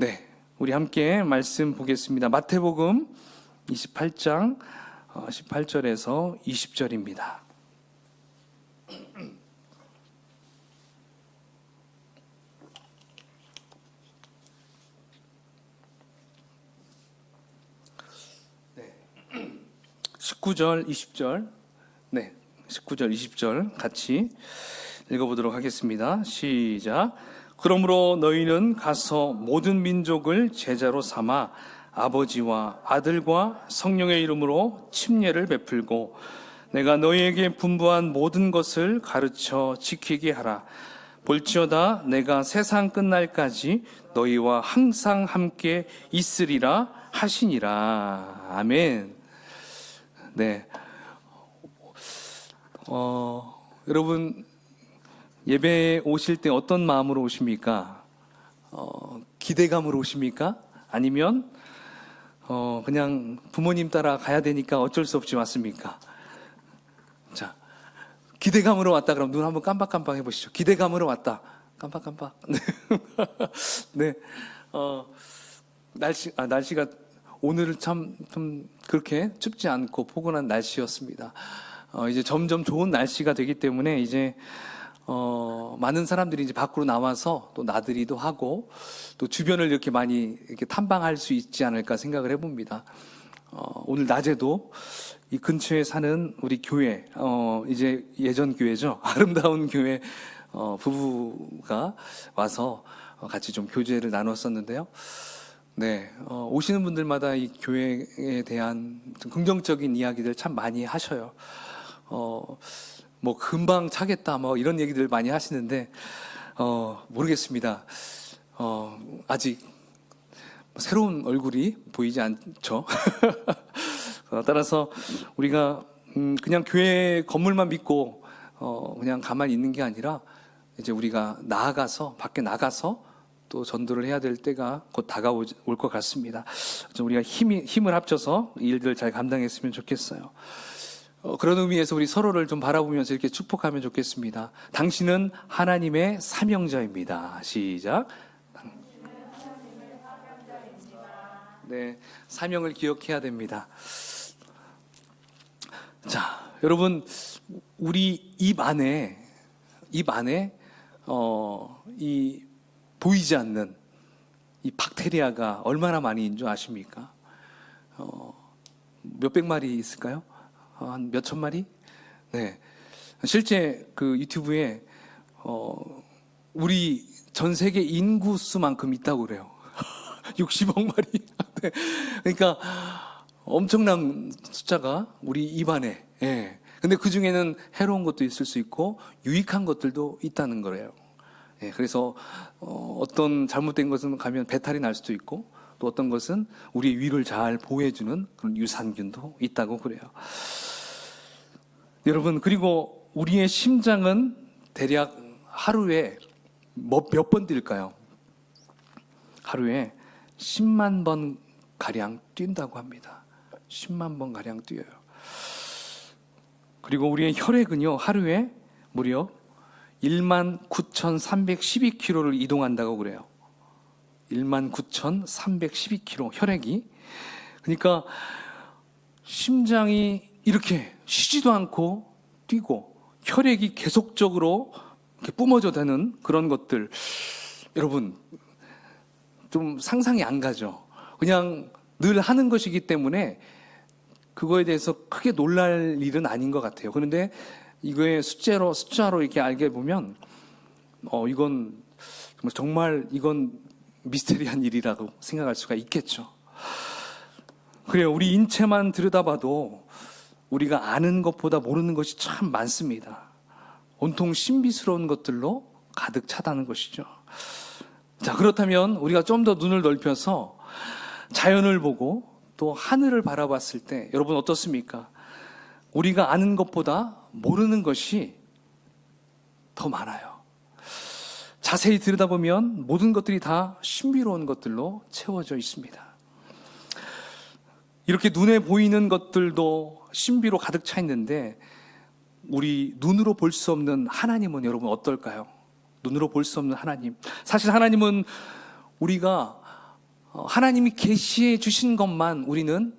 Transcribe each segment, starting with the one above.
네, 우리 함께 말씀 보겠습니다. 마태복음 28장 18절에서 20절입니다. 네, 19절, 20절, 네, 19절, 20절 같이 읽어보도록 하겠습니다. 시작. 그러므로 너희는 가서 모든 민족을 제자로 삼아 아버지와 아들과 성령의 이름으로 침례를 베풀고 내가 너희에게 분부한 모든 것을 가르쳐 지키게 하라. 볼지어다 내가 세상 끝날까지 너희와 항상 함께 있으리라 하시니라. 아멘. 네. 여러분 예배에 오실 때 어떤 마음으로 오십니까? 기대감으로 오십니까? 아니면 그냥 부모님 따라 가야 되니까 어쩔 수 없이 왔습니까? 자, 기대감으로 왔다 그럼 눈 한번 깜빡깜빡 해보시죠. 기대감으로 왔다. 깜빡깜빡. 네. 날씨가 오늘은 참 좀 그렇게 춥지 않고 포근한 날씨였습니다. 이제 점점 좋은 날씨가 되기 때문에 이제 많은 사람들이 이제 밖으로 나와서 또 나들이도 하고 또 주변을 이렇게 많이 이렇게 탐방할 수 있지 않을까 생각을 해봅니다. 오늘 낮에도 이 근처에 사는 우리 교회, 이제 예전 교회죠. 아름다운 교회, 부부가 와서 같이 좀 교제를 나눴었는데요. 네, 오시는 분들마다 이 교회에 대한 좀 긍정적인 이야기들 참 많이 하셔요. 뭐 금방 차겠다 뭐 이런 얘기들 많이 하시는데 모르겠습니다. 아직 새로운 얼굴이 보이지 않죠. 따라서 우리가 그냥 교회 건물만 믿고 그냥 가만히 있는 게 아니라 이제 우리가 나아가서 밖에 나가서 또 전도를 해야 될 때가 곧 다가올 것 같습니다. 우리가 힘을 합쳐서 이 일들을 잘 감당했으면 좋겠어요. 그런 의미에서 우리 서로를 좀 바라보면서 이렇게 축복하면 좋겠습니다. 당신은 하나님의 사명자입니다. 시작. 네, 사명을 기억해야 됩니다. 자, 여러분, 우리 입 안에 이 보이지 않는 이 박테리아가 얼마나 많이 있는 줄 아십니까? 몇백 마리 있을까요? 한 몇천 마리? 네. 실제 그 유튜브에, 우리 전 세계 인구 수만큼 있다고 그래요. 60억 마리. 네. 그러니까 엄청난 숫자가 우리 입안에. 예. 근데 그 중에는 해로운 것도 있을 수 있고 유익한 것들도 있다는 거예요. 예. 그래서 어떤 잘못된 것은 가면 배탈이 날 수도 있고 또 어떤 것은 우리의 위를 잘 보호해주는 그런 유산균도 있다고 그래요. 여러분, 그리고 우리의 심장은 대략 하루에 몇 번 뛸까요? 하루에 10만 번 가량 뛴다고 합니다. 10만 번 가량 뛰어요. 그리고 우리의 혈액은요, 하루에 무려 19,312km를 이동한다고 그래요. 19,312km 혈액이. 그러니까 심장이 이렇게 쉬지도 않고 뛰고 혈액이 계속적으로 이렇게 뿜어져 되는 그런 것들, 여러분 좀 상상이 안 가죠. 그냥 늘 하는 것이기 때문에 그거에 대해서 크게 놀랄 일은 아닌 것 같아요. 그런데 이거의 숫자로 이렇게 알게 보면 이건 정말 이건 미스테리한 일이라고 생각할 수가 있겠죠. 그래요. 우리 인체만 들여다봐도 우리가 아는 것보다 모르는 것이 참 많습니다. 온통 신비스러운 것들로 가득 차다는 것이죠. 자, 그렇다면 우리가 좀 더 눈을 넓혀서 자연을 보고 또 하늘을 바라봤을 때 여러분 어떻습니까? 우리가 아는 것보다 모르는 것이 더 많아요. 자세히 들여다보면 모든 것들이 다 신비로운 것들로 채워져 있습니다. 이렇게 눈에 보이는 것들도 신비로 가득 차 있는데 우리 눈으로 볼 수 없는 하나님은 여러분 어떨까요? 눈으로 볼 수 없는 하나님. 사실 하나님은 우리가 하나님이 계시해 주신 것만 우리는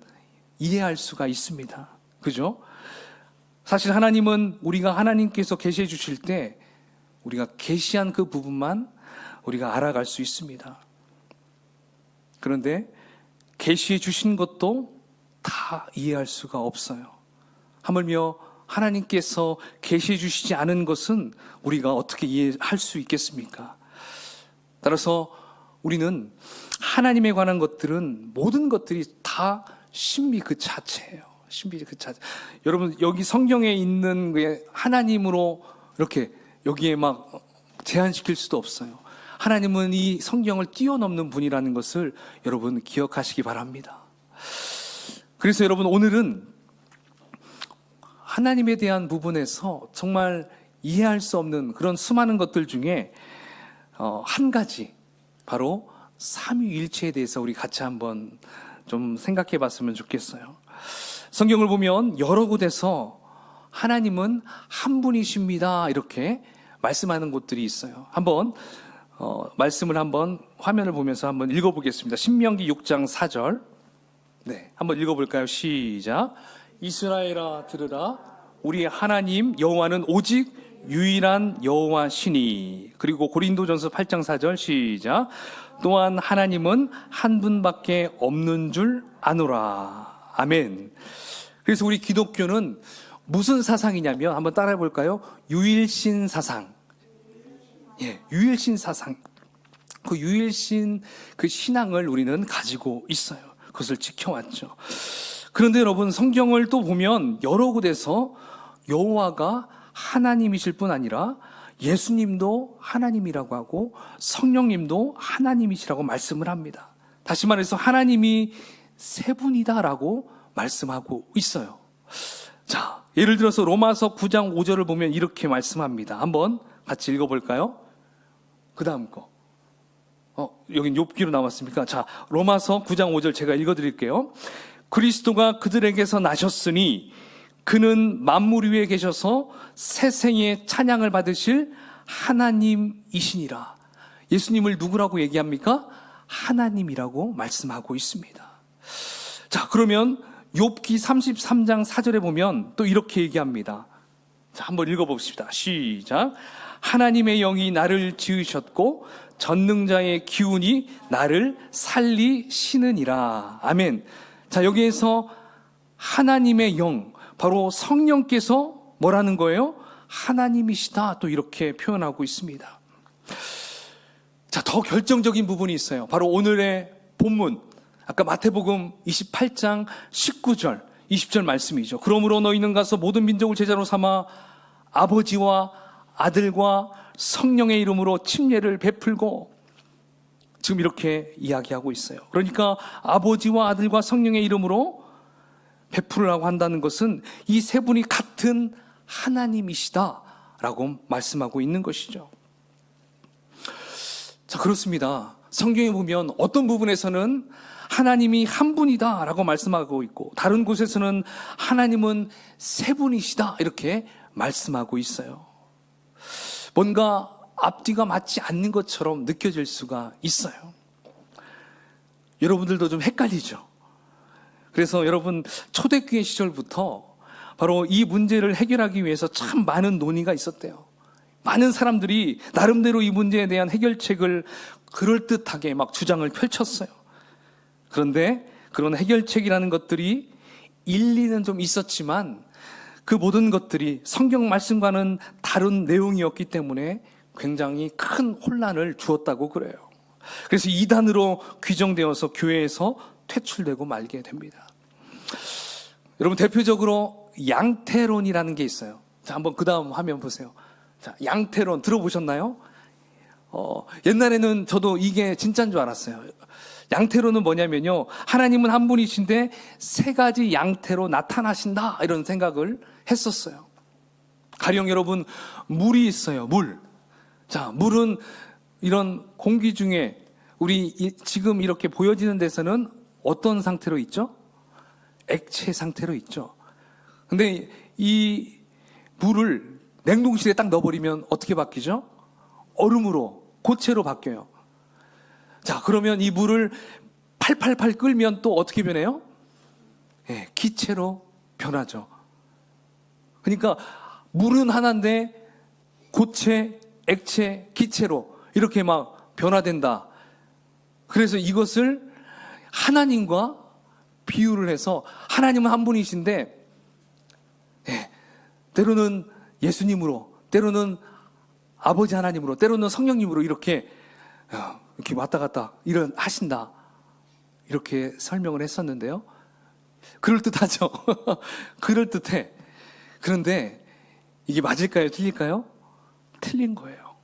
이해할 수가 있습니다. 그죠? 사실 하나님은 우리가 하나님께서 계시해 주실 때 우리가 계시한 그 부분만 우리가 알아갈 수 있습니다. 그런데 계시해 주신 것도 다 이해할 수가 없어요. 하물며 하나님께서 계시해 주시지 않은 것은 우리가 어떻게 이해할 수 있겠습니까? 따라서 우리는 하나님에 관한 것들은 모든 것들이 다 신비 그 자체예요. 신비 그 자체. 여러분 여기 성경에 있는 게 하나님으로 이렇게 여기에 막 제한시킬 수도 없어요. 하나님은 이 성경을 뛰어넘는 분이라는 것을 여러분 기억하시기 바랍니다. 그래서 여러분 오늘은 하나님에 대한 부분에서 정말 이해할 수 없는 그런 수많은 것들 중에 한 가지, 바로 삼위일체에 대해서 우리 같이 한번 좀 생각해 봤으면 좋겠어요. 성경을 보면 여러 곳에서 하나님은 한 분이십니다 이렇게 말씀하는 곳들이 있어요. 한번 말씀을 한번 화면을 보면서 한번 읽어보겠습니다. 신명기 6장 4절. 네, 한번 읽어볼까요? 시작. 이스라엘아 들으라, 우리 하나님 여호와는 오직 유일한 여호와시니. 그리고 고린도전서 8장 4절 시작. 또한 하나님은 한 분밖에 없는 줄 아노라. 아멘. 그래서 우리 기독교는 무슨 사상이냐면 한번 따라해 볼까요? 유일신 사상. 예, 유일신 사상. 그 유일신 그 신앙을 우리는 가지고 있어요. 그것을 지켜왔죠. 그런데 여러분 성경을 또 보면 여러 곳에서 여호와가 하나님이실 뿐 아니라 예수님도 하나님이라고 하고 성령님도 하나님이시라고 말씀을 합니다. 다시 말해서 하나님이 세 분이다라고 말씀하고 있어요. 자, 예를 들어서 로마서 9장 5절을 보면 이렇게 말씀합니다. 한번 같이 읽어볼까요? 그 다음 거. 여긴 욥기로 나왔습니까? 자, 로마서 9장 5절 제가 읽어드릴게요. 그리스도가 그들에게서 나셨으니 그는 만물 위에 계셔서 세생의 찬양을 받으실 하나님이시니라. 예수님을 누구라고 얘기합니까? 하나님이라고 말씀하고 있습니다. 자, 그러면 욥기 33장 4절에 보면 또 이렇게 얘기합니다. 자, 한번 읽어봅시다. 시작. 하나님의 영이 나를 지으셨고 전능자의 기운이 나를 살리시느니라. 아멘. 자, 여기에서 하나님의 영, 바로 성령께서 뭐라는 거예요? 하나님이시다. 또 이렇게 표현하고 있습니다. 자, 더 결정적인 부분이 있어요. 바로 오늘의 본문, 아까 마태복음 28장 19절, 20절 말씀이죠. 그러므로 너희는 가서 모든 민족을 제자로 삼아 아버지와 아들과 성령의 이름으로 침례를 베풀고, 지금 이렇게 이야기하고 있어요. 그러니까 아버지와 아들과 성령의 이름으로 베풀으라고 한다는 것은 이 세 분이 같은 하나님이시다라고 말씀하고 있는 것이죠. 자, 그렇습니다. 성경에 보면 어떤 부분에서는 하나님이 한 분이다라고 말씀하고 있고, 다른 곳에서는 하나님은 세 분이시다 이렇게 말씀하고 있어요. 뭔가 앞뒤가 맞지 않는 것처럼 느껴질 수가 있어요. 여러분들도 좀 헷갈리죠? 그래서 여러분 초대교회 시절부터 바로 이 문제를 해결하기 위해서 참 많은 논의가 있었대요. 많은 사람들이 나름대로 이 문제에 대한 해결책을 그럴듯하게 막 주장을 펼쳤어요. 그런데 그런 해결책이라는 것들이 일리는 좀 있었지만 그 모든 것들이 성경 말씀과는 다른 내용이었기 때문에 굉장히 큰 혼란을 주었다고 그래요. 그래서 이단으로 규정되어서 교회에서 퇴출되고 말게 됩니다. 여러분 대표적으로 양태론이라는 게 있어요. 자, 한번 그 다음 화면 보세요. 자, 양태론 들어보셨나요? 옛날에는 저도 이게 진짜인 줄 알았어요. 양태론은 뭐냐면요, 하나님은 한 분이신데 세 가지 양태로 나타나신다 이런 생각을 했었어요. 가령 여러분 물이 있어요. 물. 자, 물은 이런 공기 중에 우리 지금 이렇게 보여지는 데서는 어떤 상태로 있죠? 액체 상태로 있죠. 근데 이 물을 냉동실에 딱 넣어버리면 어떻게 바뀌죠? 얼음으로, 고체로 바뀌어요. 자, 그러면 이 물을 팔팔팔 끓면 또 어떻게 변해요? 예, 기체로 변하죠. 그러니까 물은 하나인데 고체, 액체, 기체로 이렇게 막 변화된다. 그래서 이것을 하나님과 비유를 해서 하나님은 한 분이신데 때로는 예수님으로, 때로는 아버지 하나님으로, 때로는 성령님으로 이렇게 왔다 갔다 하신다. 이렇게 설명을 했었는데요. 그럴듯하죠. 그럴듯해. 그런데 이게 맞을까요? 틀릴까요? 틀린 거예요.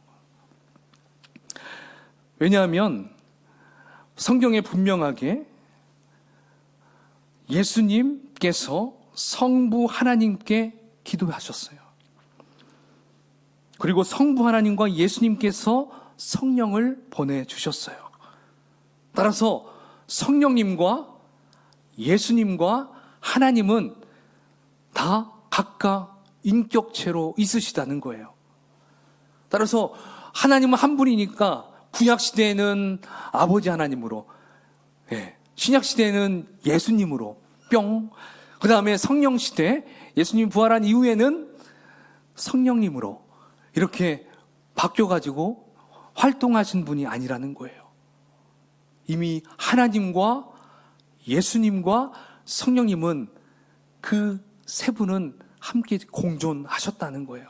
왜냐하면 성경에 분명하게 예수님께서 성부 하나님께 기도하셨어요. 그리고 성부 하나님과 예수님께서 성령을 보내주셨어요. 따라서 성령님과 예수님과 하나님은 다 각각 인격체로 있으시다는 거예요. 따라서 하나님은 한 분이니까 구약시대에는 아버지 하나님으로, 신약시대에는 예수님으로 뿅, 그 다음에 성령시대, 예수님 부활한 이후에는 성령님으로 이렇게 바뀌어가지고 활동하신 분이 아니라는 거예요. 이미 하나님과 예수님과 성령님은 그 세 분은 함께 공존하셨다는 거예요.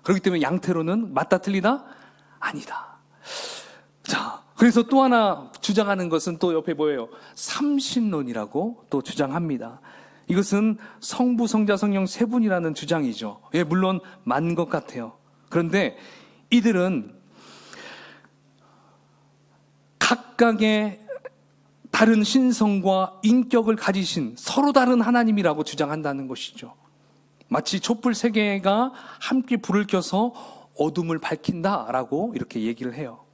그렇기 때문에 양태로는 맞다 틀리다? 아니다. 자, 그래서 또 하나 주장하는 것은 또 옆에 뭐예요? 삼신론이라고 또 주장합니다. 이것은 성부, 성자, 성령 세 분이라는 주장이죠. 예, 물론 맞는 것 같아요. 그런데 이들은 각각의 다른 신성과 인격을 가지신 서로 다른 하나님이라고 주장한다는 것이죠. 마치 촛불 세 개가 함께 불을 켜서 어둠을 밝힌다라고 이렇게 얘기를 해요.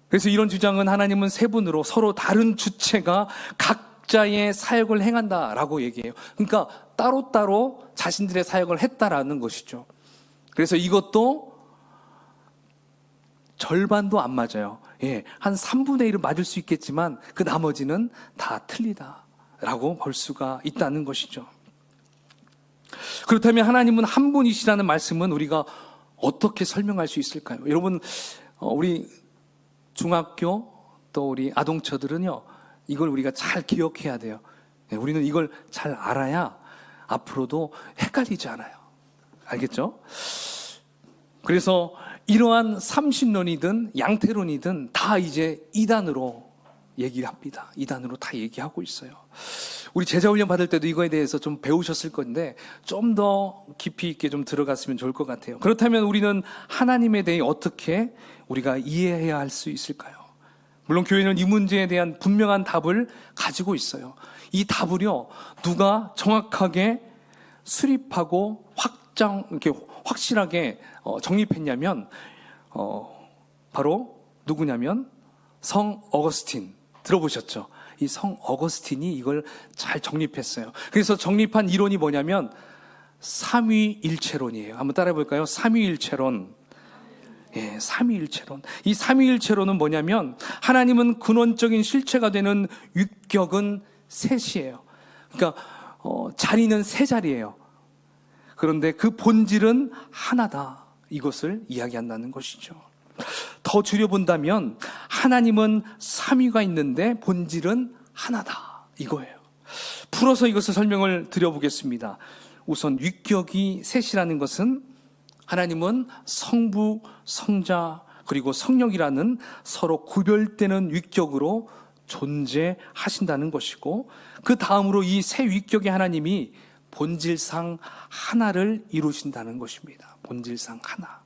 그래서 이런 주장은 하나님은 세 분으로 서로 다른 주체가 각자의 사역을 행한다라고 얘기해요. 그러니까 따로따로 자신들의 사역을 했다라는 것이죠. 그래서 이것도 절반도 안 맞아요. 한 3분의 1은 맞을 수 있겠지만 그 나머지는 다 틀리다라고 볼 수가 있다는 것이죠. 그렇다면 하나님은 한 분이시라는 말씀은 우리가 어떻게 설명할 수 있을까요? 여러분, 우리 중학교 또 우리 아동처들은요, 이걸 우리가 잘 기억해야 돼요. 우리는 이걸 잘 알아야 앞으로도 헷갈리지 않아요. 알겠죠? 그래서 이러한 삼신론이든 양태론이든 다 이제 이단으로 얘기를 합니다. 이단으로 다 얘기하고 있어요. 우리 제자훈련 받을 때도 이거에 대해서 좀 배우셨을 건데 좀 더 깊이 있게 좀 들어갔으면 좋을 것 같아요. 그렇다면 우리는 하나님에 대해 어떻게 우리가 이해해야 할 수 있을까요? 물론 교회는 이 문제에 대한 분명한 답을 가지고 있어요. 이 답을요, 누가 정확하게 수립하고 이렇게 확실하게 정립했냐면 바로 누구냐면 성 어거스틴. 들어보셨죠? 이 성 어거스틴이 이걸 잘 정립했어요. 그래서 정립한 이론이 뭐냐면 삼위일체론이에요. 한번 따라해 볼까요? 삼위일체론. 삼위일체론. 이 삼위일체론은 뭐냐면 하나님은 근원적인 실체가 되는 육격은 셋이에요. 그러니까 자리는 세 자리예요. 그런데 그 본질은 하나다. 이것을 이야기한다는 것이죠. 더 줄여본다면 하나님은 삼위가 있는데 본질은 하나다. 이거예요. 풀어서 이것을 설명을 드려보겠습니다. 우선 육격이 셋이라는 것은 하나님은 성부, 성자, 그리고 성령이라는 서로 구별되는 육격으로 존재하신다는 것이고, 그 다음으로 이 세 육격의 하나님이 본질상 하나를 이루신다는 것입니다. 본질상 하나.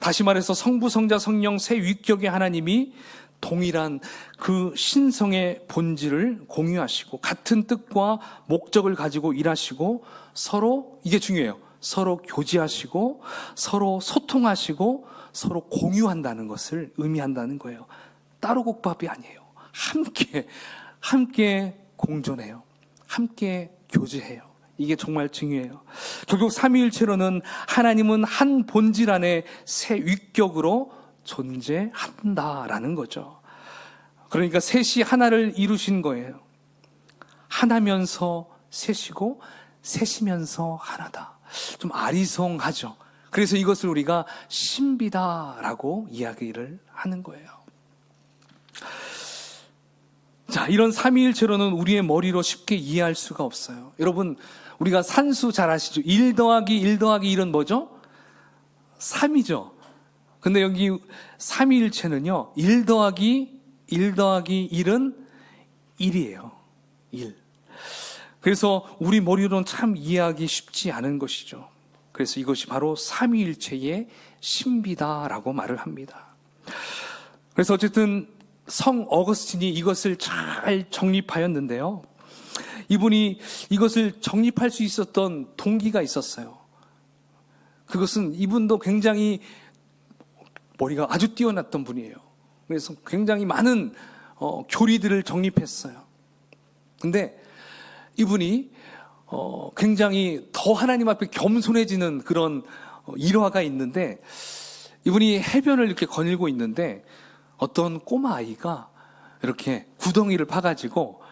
다시 말해서 성부, 성자, 성령 세 육격의 하나님이 동일한 그 신성의 본질을 공유하시고 같은 뜻과 목적을 가지고 일하시고 서로, 이게 중요해요, 서로 교제하시고 서로 소통하시고 서로 공유한다는 것을 의미한다는 거예요. 따로 국밥이 아니에요. 함께 공존해요. 함께 교제해요. 이게 정말 중요해요. 결국 삼위일체로는 하나님은 한 본질 안에 세 육격으로 존재한다라는 거죠. 그러니까 셋이 하나를 이루신 거예요. 하나면서 셋이고 셋이면서 하나다. 좀 아리송하죠. 그래서 이것을 우리가 신비다라고 이야기를 하는 거예요. 자, 이런 삼위일체로는 우리의 머리로 쉽게 이해할 수가 없어요. 여러분, 우리가 산수 잘 아시죠? 1 더하기 1 더하기 1은 뭐죠? 3이죠. 근데 여기 삼위일체는요, 1 더하기 1 더하기 1은 1이에요. 1. 그래서 우리 머리로는 참 이해하기 쉽지 않은 것이죠. 그래서 이것이 바로 삼위일체의 신비다라고 말을 합니다. 그래서 어쨌든 성 어거스틴이 이것을 잘 정립하였는데요. 이분이 이것을 정립할 수 있었던 동기가 있었어요. 그것은 이분도 굉장히 머리가 아주 뛰어났던 분이에요. 그래서 굉장히 많은 교리들을 정립했어요. 근데 이분이 굉장히 더 하나님 앞에 겸손해지는 그런 일화가 있는데, 이분이 해변을 이렇게 거닐고 있는데 어떤 꼬마 아이가 이렇게 구덩이를 파가지고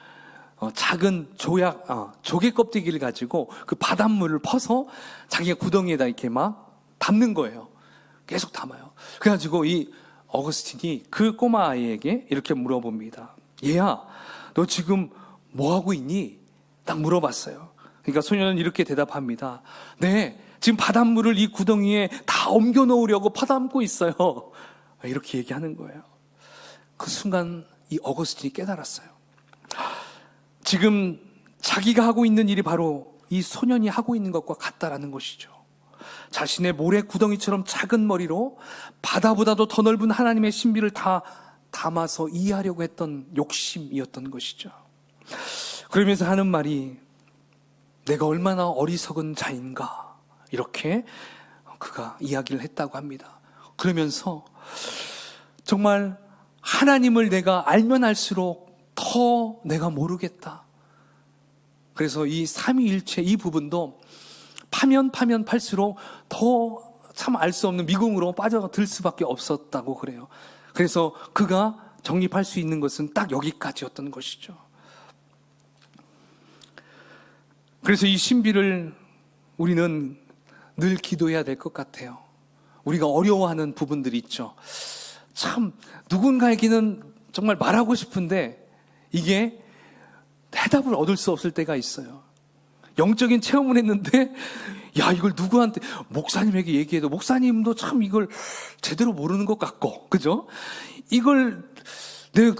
작은 조개 껍데기를 가지고 그 바닷물을 퍼서 자기가 구덩이에다 이렇게 막 담는 거예요. 계속 담아요. 그래가지고 이 어거스틴이 그 꼬마 아이에게 이렇게 물어봅니다. 얘야, 너 지금 뭐 하고 있니? 딱 물어봤어요. 그러니까 소녀는 이렇게 대답합니다. 네, 지금 바닷물을 이 구덩이에 다 옮겨 놓으려고 파담고 있어요. 이렇게 얘기하는 거예요. 그 순간 이 어거스틴이 깨달았어요. 지금 자기가 하고 있는 일이 바로 이 소년이 하고 있는 것과 같다라는 것이죠. 자신의 모래 구덩이처럼 작은 머리로 바다보다도 더 넓은 하나님의 신비를 다 담아서 이해하려고 했던 욕심이었던 것이죠. 그러면서 하는 말이, 내가 얼마나 어리석은 자인가, 이렇게 그가 이야기를 했다고 합니다. 그러면서 정말 하나님을 내가 알면 알수록 더 내가 모르겠다. 그래서 이 삼위일체 이 부분도 파면 팔수록 더 참 알 수 없는 미궁으로 빠져들 수밖에 없었다고 그래요. 그래서 그가 정립할 수 있는 것은 딱 여기까지였던 것이죠. 그래서 이 신비를 우리는 늘 기도해야 될 것 같아요. 우리가 어려워하는 부분들이 있죠. 참 누군가에게는 정말 말하고 싶은데 이게 해답을 얻을 수 없을 때가 있어요. 영적인 체험을 했는데 야, 이걸 누구한테, 목사님에게 얘기해도 목사님도 참 이걸 제대로 모르는 것 같고, 그죠? 이걸 내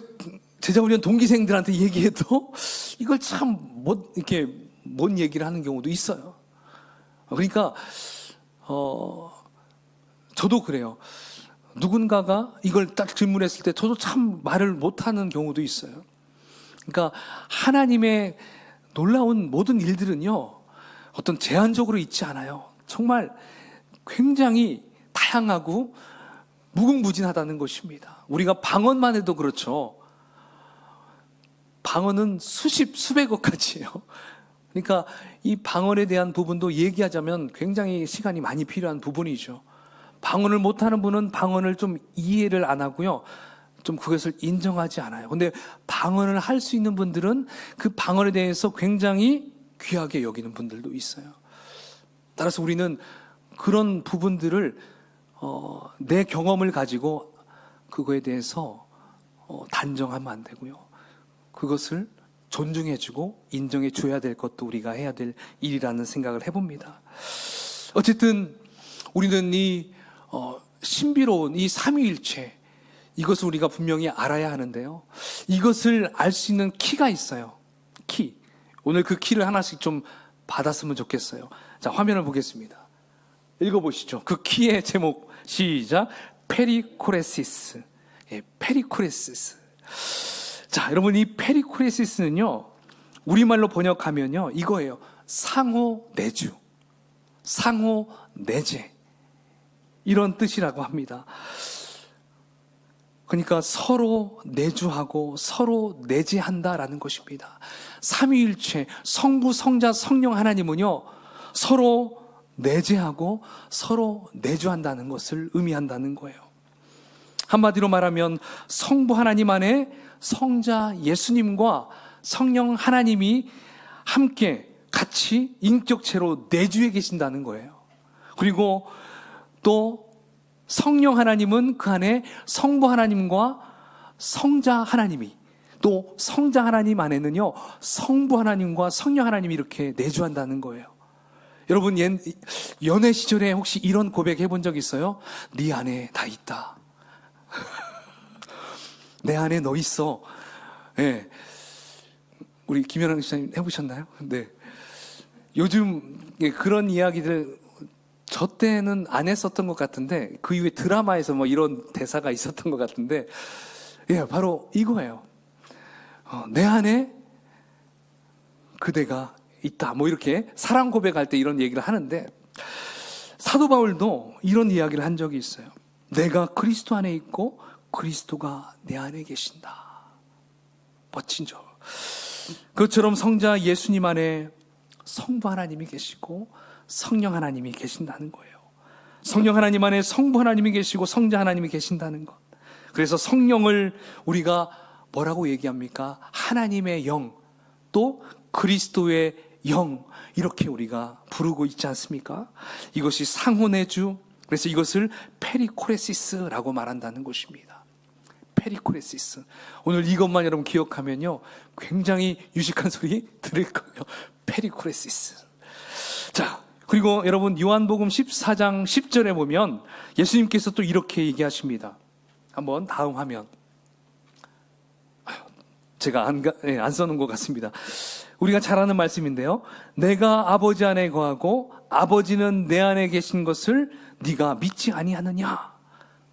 제자훈련 동기생들한테 얘기해도 이걸 참 이렇게 뭔 얘기를 하는 경우도 있어요. 그러니까 저도 그래요. 누군가가 이걸 딱 질문했을 때 저도 참 말을 못하는 경우도 있어요. 그러니까 하나님의 놀라운 모든 일들은요, 어떤 제한적으로 있지 않아요. 정말 굉장히 다양하고 무궁무진하다는 것입니다. 우리가 방언만 해도 그렇죠. 방언은 수백억 가지예요. 그러니까 이 방언에 대한 부분도 얘기하자면 굉장히 시간이 많이 필요한 부분이죠. 방언을 못하는 분은 방언을 좀 이해를 안 하고요, 좀 그것을 인정하지 않아요. 근데 방언을 할 수 있는 분들은 그 방언에 대해서 굉장히 귀하게 여기는 분들도 있어요. 따라서 우리는 그런 부분들을 내 경험을 가지고 그거에 대해서 단정하면 안 되고요, 그것을 존중해주고 인정해줘야 될 것도 우리가 해야 될 일이라는 생각을 해봅니다. 어쨌든 우리는 이 신비로운 이 삼위일체, 이것을 우리가 분명히 알아야 하는데요, 이것을 알 수 있는 키가 있어요. 키. 오늘 그 키를 하나씩 좀 받았으면 좋겠어요. 자, 화면을 보겠습니다. 읽어보시죠. 그 키의 제목, 시작. 페리코레시스. 예, 페리코레시스. 자, 여러분, 이 페리코레시스는요, 우리말로 번역하면요, 이거예요. 상호 내주, 상호 내재, 이런 뜻이라고 합니다. 그러니까 서로 내주하고 서로 내재한다라는 것입니다. 삼위일체, 성부, 성자, 성령 하나님은요, 서로 내재하고 서로 내주한다는 것을 의미한다는 거예요. 한마디로 말하면 성부 하나님 안에 성자 예수님과 성령 하나님이 함께 같이 인격체로 내주에 계신다는 거예요. 그리고 또 성령 하나님은 그 안에 성부 하나님과 성자 하나님이, 또 성자 하나님 안에는요 성부 하나님과 성령 하나님이 이렇게 내주한다는 거예요. 여러분 연애 시절에 혹시 이런 고백 해본 적 있어요? 네 안에 다 있다. 내 안에 너 있어. 네. 우리 김연아 기자님 해보셨나요? 네. 요즘 그런 이야기들 저 때는 안 했었던 것 같은데 그 이후에 드라마에서 뭐 이런 대사가 있었던 것 같은데, 예, 바로 이거예요. 내 안에 그대가 있다. 뭐 이렇게 사랑 고백할 때 이런 얘기를 하는데, 사도 바울도 이런 이야기를 한 적이 있어요. 내가 그리스도 안에 있고 그리스도가 내 안에 계신다. 멋진죠. 그것처럼 성자 예수님 안에 성부 하나님이 계시고 성령 하나님이 계신다는 거예요. 성령 하나님 안에 성부 하나님이 계시고 성자 하나님이 계신다는 것. 그래서 성령을 우리가 뭐라고 얘기합니까? 하나님의 영, 또 그리스도의 영, 이렇게 우리가 부르고 있지 않습니까? 이것이 상호내주, 그래서 이것을 페리코레시스라고 말한다는 것입니다. 페리코레시스. 오늘 이것만 여러분 기억하면요 굉장히 유식한 소리 들을 거예요. 페리코레시스. 자, 그리고 여러분 요한복음 14장 10절에 보면 예수님께서 또 이렇게 얘기하십니다. 한번 다음 화면. 제가 안 써놓은 것 같습니다. 우리가 잘 아는 말씀인데요. 내가 아버지 안에 거하고 아버지는 내 안에 계신 것을 네가 믿지 아니하느냐.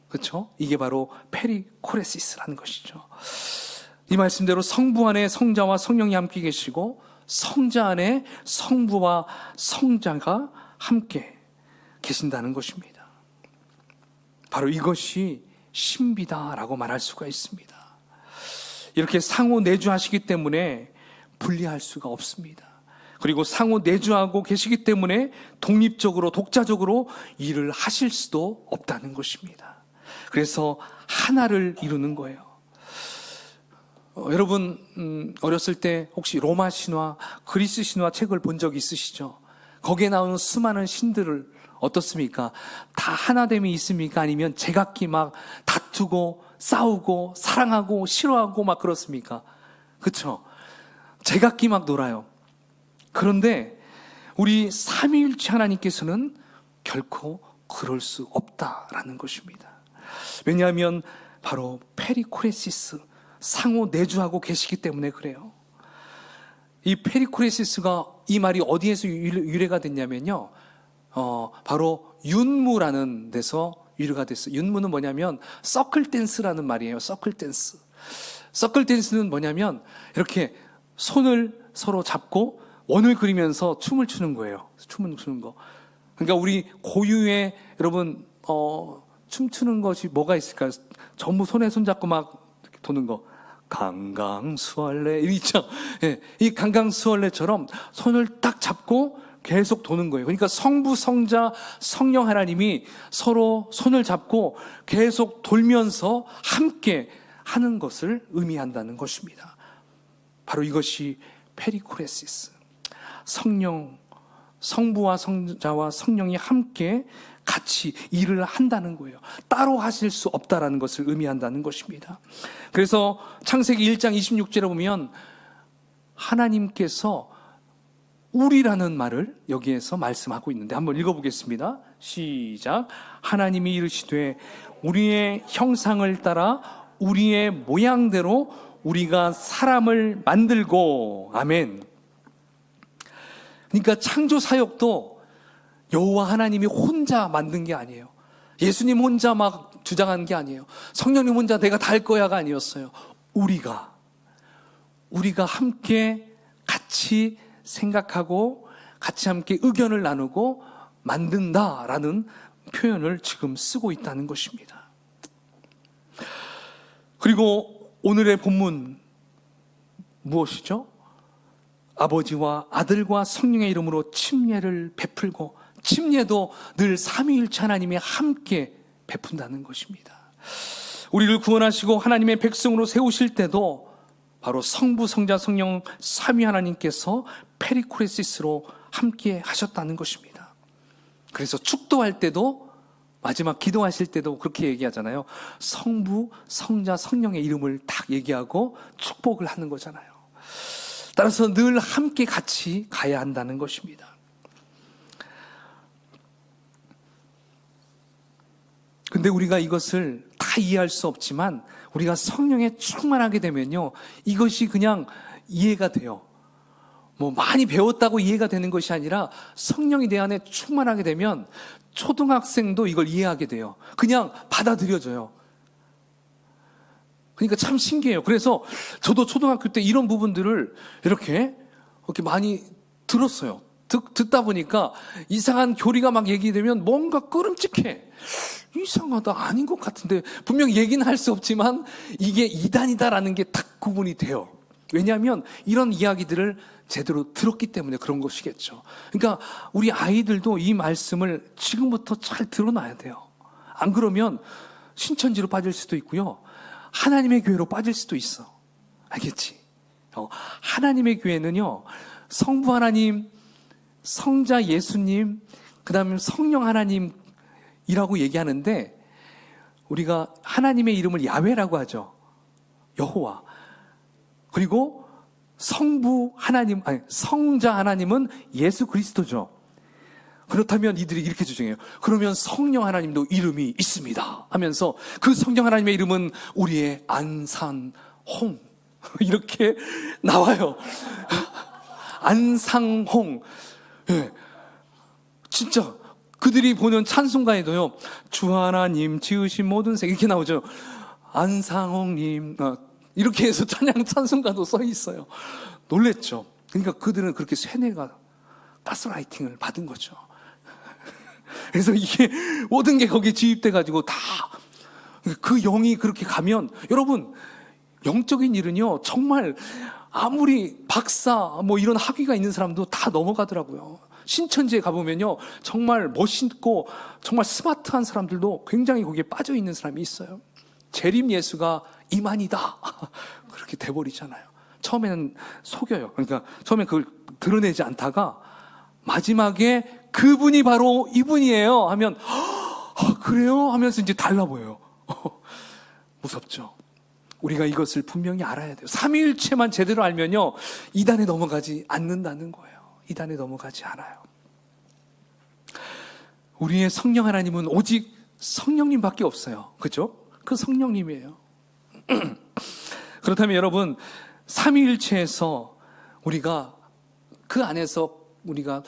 그렇죠? 이게 바로 페리코레시스라는 것이죠. 이 말씀대로 성부 안에 성자와 성령이 함께 계시고 성자 안에 성부와 성자가 함께 계신다는 것입니다. 바로 이것이 신비다라고 말할 수가 있습니다. 이렇게 상호 내주하시기 때문에 분리할 수가 없습니다. 그리고 상호 내주하고 계시기 때문에 독립적으로 독자적으로 일을 하실 수도 없다는 것입니다. 그래서 하나를 이루는 거예요. 여러분 어렸을 때 혹시 로마 신화, 그리스 신화 책을 본 적 있으시죠? 거기에 나오는 수많은 신들을 어떻습니까? 다 하나됨이 있습니까? 아니면 제각기 막 다투고 싸우고 사랑하고 싫어하고 막 그렇습니까? 그렇죠? 제각기 막 놀아요. 그런데 우리 삼위일체 하나님께서는 결코 그럴 수 없다라는 것입니다. 왜냐하면 바로 페리코레시스, 상호 내주하고 계시기 때문에 그래요. 이 페리코레시스가, 이 말이 어디에서 유래가 됐냐면요, 바로 윤무라는 데서 유래가 됐어요. 윤무는 뭐냐면 서클 댄스라는 말이에요. 서클 댄스. 서클 댄스는 뭐냐면 이렇게 손을 서로 잡고 원을 그리면서 춤을 추는 거예요. 춤을 추는 거. 그러니까 우리 고유의 여러분 춤추는 것이 뭐가 있을까요? 전부 손에 손잡고 막 이렇게 도는 거. 강강수월래 있죠. 예, 이 강강수월래처럼 손을 딱 잡고 계속 도는 거예요. 그러니까 성부, 성자, 성령 하나님이 서로 손을 잡고 계속 돌면서 함께 하는 것을 의미한다는 것입니다. 바로 이것이 페리코레시스. 성부와 성자와 성령이 함께 같이 일을 한다는 거예요. 따로 하실 수 없다라는 것을 의미한다는 것입니다. 그래서 창세기 1장 26절에 보면 하나님께서 우리라는 말을 여기에서 말씀하고 있는데 한번 읽어보겠습니다. 시작. 하나님이 이르시되 우리의 형상을 따라 우리의 모양대로 우리가 사람을 만들고. 아멘. 그러니까 창조 사역도 여호와 하나님이 혼자 만든 게 아니에요. 예수님 혼자 막 주장한 게 아니에요. 성령님 혼자 내가 다 할 거야가 아니었어요. 우리가 함께 같이 생각하고 같이 함께 의견을 나누고 만든다라는 표현을 지금 쓰고 있다는 것입니다. 그리고 오늘의 본문 무엇이죠? 아버지와 아들과 성령의 이름으로 침례를 베풀고, 침례도 늘 삼위일체 하나님이 함께 베푼다는 것입니다. 우리를 구원하시고 하나님의 백성으로 세우실 때도 바로 성부, 성자, 성령 삼위 하나님께서 페리코레시스로 함께 하셨다는 것입니다. 그래서 축도할 때도, 마지막 기도하실 때도 그렇게 얘기하잖아요. 성부, 성자, 성령의 이름을 딱 얘기하고 축복을 하는 거잖아요. 따라서 늘 함께 같이 가야 한다는 것입니다. 근데 우리가 이것을 다 이해할 수 없지만 우리가 성령에 충만하게 되면요, 이것이 그냥 이해가 돼요. 뭐 많이 배웠다고 이해가 되는 것이 아니라 성령이 내 안에 충만하게 되면 초등학생도 이걸 이해하게 돼요. 그냥 받아들여져요. 그러니까 참 신기해요. 그래서 저도 초등학교 때 이런 부분들을 이렇게 많이 들었어요. 듣다 보니까 이상한 교리가 막 얘기되면 뭔가 끄름직해. 이상하다, 아닌 것 같은데, 분명 얘기는 할 수 없지만 이게 이단이다라는 게 딱 구분이 돼요. 왜냐하면 이런 이야기들을 제대로 들었기 때문에 그런 것이겠죠. 그러니까 우리 아이들도 이 말씀을 지금부터 잘 들어놔야 돼요. 안 그러면 신천지로 빠질 수도 있고요, 하나님의 교회로 빠질 수도 있어. 알겠지? 하나님의 교회는요, 성부 하나님, 성자 예수님, 그 다음에 성령 하나님이라고 얘기하는데, 우리가 하나님의 이름을 야훼라고 하죠. 여호와. 그리고 성부 하나님, 아니 성자 하나님은 예수 그리스도죠. 그렇다면 이들이 이렇게 주장해요. 그러면 성령 하나님도 이름이 있습니다 하면서 그 성령 하나님의 이름은 우리의 안산홍 이렇게 나와요. 안상홍. 예. 진짜 그들이 보는 찬송가에도요, 주 하나님 지으신 모든 색 이렇게 나오죠. 안상홍님 이렇게 해서 찬양 찬송가도 써 있어요. 놀랬죠. 그러니까 그들은 그렇게 세뇌가, 가스라이팅을 받은 거죠. 그래서 이게 모든 게 거기에 지입돼 가지고 다 그 영이 그렇게 가면, 여러분 영적인 일은요 정말 아무리 박사 뭐 이런 학위가 있는 사람도 다 넘어가더라고요. 신천지에 가보면요 정말 멋있고 정말 스마트한 사람들도 굉장히 거기에 빠져 있는 사람이 있어요. 재림 예수가 이만이다 그렇게 돼버리잖아요. 처음에는 속여요. 그러니까 처음에 그걸 드러내지 않다가 마지막에 그분이 바로 이분이에요 하면 그래요? 하면서 이제 달라 보여요. 무섭죠. 우리가 이것을 분명히 알아야 돼요. 삼위일체만 제대로 알면요 이단에 넘어가지 않는다는 거예요. 이단에 넘어가지 않아요. 우리의 성령 하나님은 오직 성령님밖에 없어요. 그죠? 그 성령님이에요. 그렇다면 여러분, 삼위일체에서 우리가 그 안에서 우리가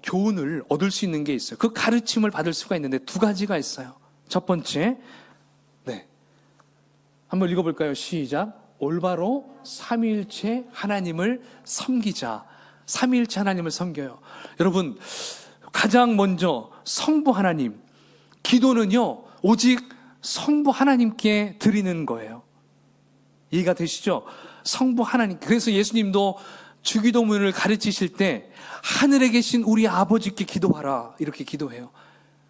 교훈을 얻을 수 있는 게 있어요. 그 가르침을 받을 수가 있는데 두 가지가 있어요. 첫 번째, 네, 한번 읽어볼까요? 시작. 올바로 삼위일체 하나님을 섬기자. 삼위일체 하나님을 섬겨요. 여러분, 가장 먼저 성부 하나님, 기도는요 오직 성부 하나님께 드리는 거예요. 이해가 되시죠? 성부 하나님. 그래서 예수님도 주기도문을 가르치실 때 하늘에 계신 우리 아버지께 기도하라 이렇게 기도해요.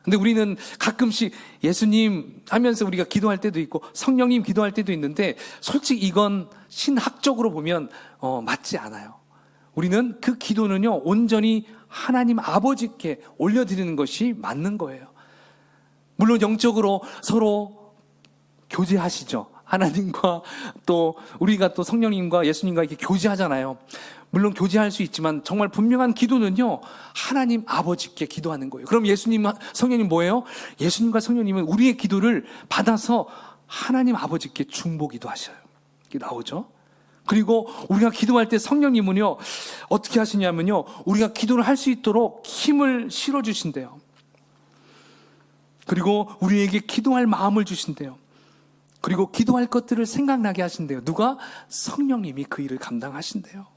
근데 우리는 가끔씩 예수님 하면서 우리가 기도할 때도 있고 성령님 기도할 때도 있는데, 솔직히 이건 신학적으로 보면 맞지 않아요. 우리는 그 기도는요 온전히 하나님 아버지께 올려드리는 것이 맞는 거예요. 물론 영적으로 서로 교제하시죠. 하나님과 또 우리가 또 성령님과 예수님과 이렇게 교제하잖아요. 물론 교제할 수 있지만 정말 분명한 기도는요 하나님 아버지께 기도하는 거예요. 그럼 예수님, 성령님 뭐예요? 예수님과 성령님은 우리의 기도를 받아서 하나님 아버지께 중보기도 하셔요. 이게 나오죠. 그리고 우리가 기도할 때 성령님은요 어떻게 하시냐면요, 우리가 기도를 할 수 있도록 힘을 실어주신대요. 그리고 우리에게 기도할 마음을 주신대요. 그리고 기도할 것들을 생각나게 하신대요. 누가? 성령님이 그 일을 감당하신대요.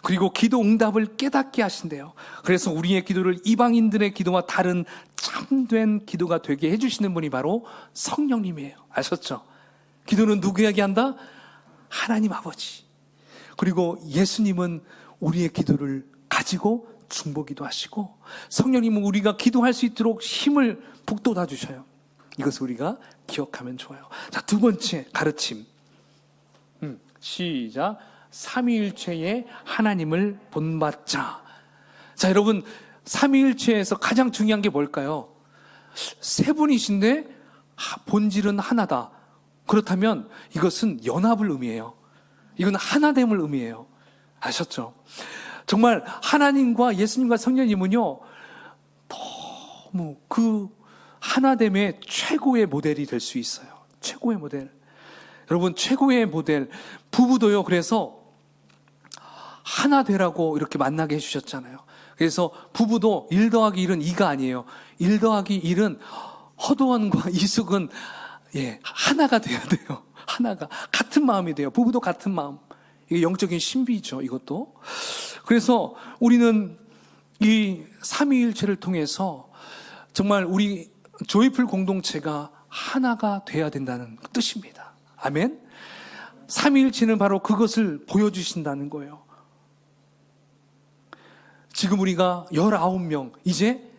그리고 기도 응답을 깨닫게 하신대요. 그래서 우리의 기도를 이방인들의 기도와 다른 참된 기도가 되게 해주시는 분이 바로 성령님이에요. 아셨죠? 기도는 누구에게 한다? 하나님 아버지. 그리고 예수님은 우리의 기도를 가지고 중보기도 하시고, 성령님은 우리가 기도할 수 있도록 힘을 북돋아 주셔요. 이것을 우리가 기억하면 좋아요. 자, 두 번째 가르침. 시작. 삼위일체의 하나님을 본받자. 자, 여러분, 삼위일체에서 가장 중요한 게 뭘까요? 세 분이신데 본질은 하나다. 그렇다면 이것은 연합을 의미해요. 이건 하나됨을 의미해요. 아셨죠? 정말 하나님과 예수님과 성령님은요, 너무 그 하나됨의 최고의 모델이 될 수 있어요. 최고의 모델. 여러분, 최고의 모델. 부부도요, 그래서 하나 되라고 이렇게 만나게 해주셨잖아요. 그래서 부부도 1 더하기 1은 2가 아니에요. 1 더하기 1은 허도원과 이숙은 하나가 돼야 돼요. 하나가. 같은 마음이 돼요. 부부도 같은 마음. 이게 영적인 신비죠, 이것도. 그래서 우리는 이 삼위일체를 통해서 정말 우리 조이풀 공동체가 하나가 돼야 된다는 뜻입니다. 아멘? 삼위일체는 바로 그것을 보여주신다는 거예요. 지금 우리가 19명, 이제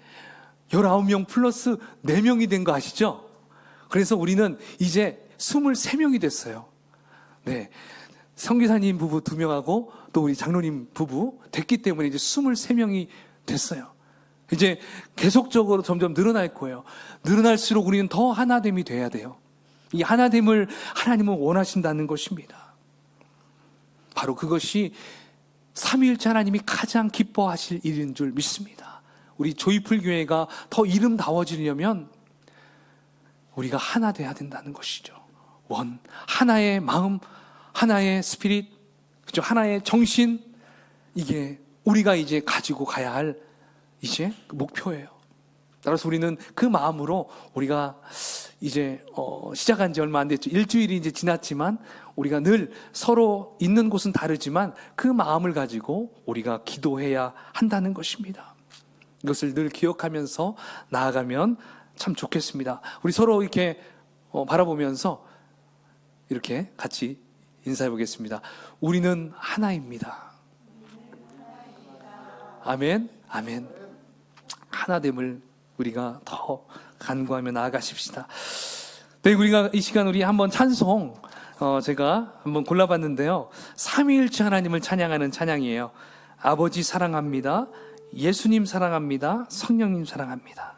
19명 플러스 4명이 된 거 아시죠? 그래서 우리는 이제 23명이 됐어요. 네. 성기사님 부부 2명하고 또 우리 장로님 부부 됐기 때문에 이제 23명이 됐어요. 이제 계속적으로 점점 늘어날 거예요. 늘어날수록 우리는 더 하나됨이 돼야 돼요. 이 하나됨을 하나님은 원하신다는 것입니다. 바로 그것이 삼위일체 하나님이 가장 기뻐하실 일인 줄 믿습니다. 우리 조이풀 교회가 더 이름다워지려면 우리가 하나 돼야 된다는 것이죠. 하나의 마음, 하나의 스피릿, 그죠? 하나의 정신, 이게 우리가 이제 가지고 가야 할 이제 목표예요. 따라서 우리는 그 마음으로 우리가 이제 시작한 지 얼마 안 됐죠. 일주일이 이제 지났지만 우리가 늘 서로 있는 곳은 다르지만 그 마음을 가지고 우리가 기도해야 한다는 것입니다. 이것을 늘 기억하면서 나아가면 참 좋겠습니다. 우리 서로 이렇게 바라보면서 이렇게 같이 인사해 보겠습니다. 우리는 하나입니다. 아멘, 아멘. 하나됨을 우리가 더 간구하며 나아가십시다. 네, 우리가 이 시간 우리 한번 찬송 제가 한번 골라봤는데요. 삼위일체 하나님을 찬양하는 찬양이에요. 아버지 사랑합니다. 예수님 사랑합니다. 성령님 사랑합니다.